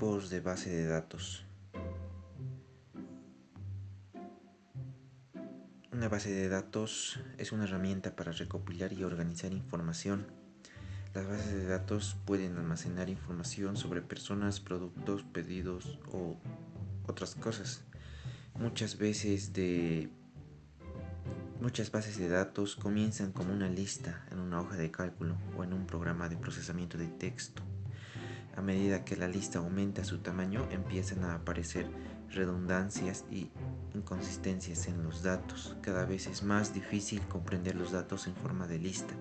Tipos de base de datos. Una base de datos es una herramienta para recopilar y organizar información. Las bases de datos pueden almacenar información sobre personas, productos, pedidos o otras cosas. Muchas bases de datos comienzan como una lista en una hoja de cálculo o en un programa de procesamiento de texto. A medida que la lista aumenta su tamaño, empiezan a aparecer redundancias y inconsistencias en los datos. Cada vez es más difícil comprender los datos en forma de lista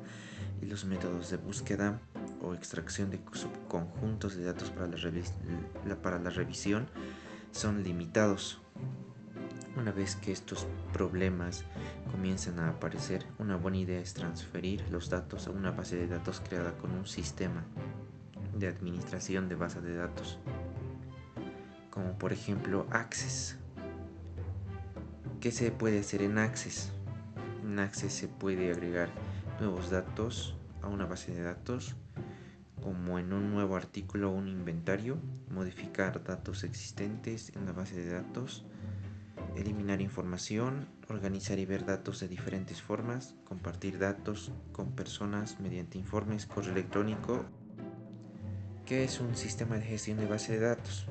y los métodos de búsqueda o extracción de subconjuntos de datos para la revisión son limitados. Una vez que estos problemas comienzan a aparecer, una buena idea es transferir los datos a una base de datos creada con un sistema de administración de bases de datos, como por ejemplo Access. ¿Qué se puede hacer en Access? En Access se puede agregar nuevos datos a una base de datos, como en un nuevo artículo o un inventario, modificar datos existentes en la base de datos, eliminar información, organizar y ver datos de diferentes formas, compartir datos con personas mediante informes, correo electrónico. ¿Qué es un sistema de gestión de base de datos?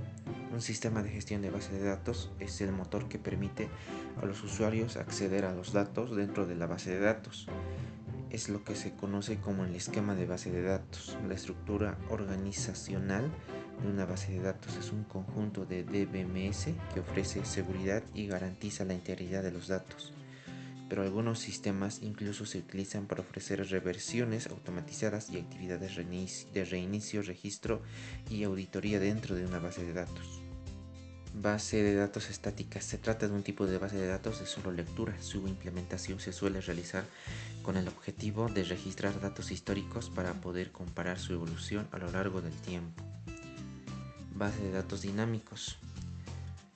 Un sistema de gestión de base de datos es el motor que permite a los usuarios acceder a los datos dentro de la base de datos. Es lo que se conoce como el esquema de base de datos. La estructura organizacional de una base de datos es un conjunto de DBMS que ofrece seguridad y garantiza la integridad de los datos. Pero algunos sistemas incluso se utilizan para ofrecer reversiones automatizadas y actividades de reinicio, registro y auditoría dentro de una base de datos. Base de datos estática. Se trata de un tipo de base de datos de solo lectura. Su implementación se suele realizar con el objetivo de registrar datos históricos para poder comparar su evolución a lo largo del tiempo. Base de datos dinámicos.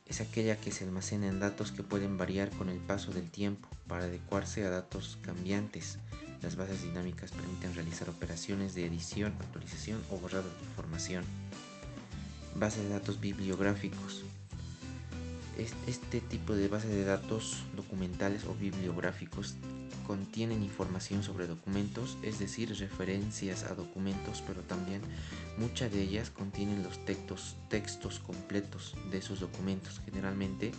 Es aquella que se almacena en datos que pueden variar con el paso del tiempo para adecuarse a datos cambiantes. Las bases dinámicas permiten realizar operaciones de edición, actualización o borrado de información. Base de datos bibliográficos. Este tipo de base de datos documentales o bibliográficos contienen información sobre documentos, es decir, referencias a documentos, pero también muchas de ellas contienen los textos completos de esos documentos. Generalmente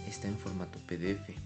está en formato PDF.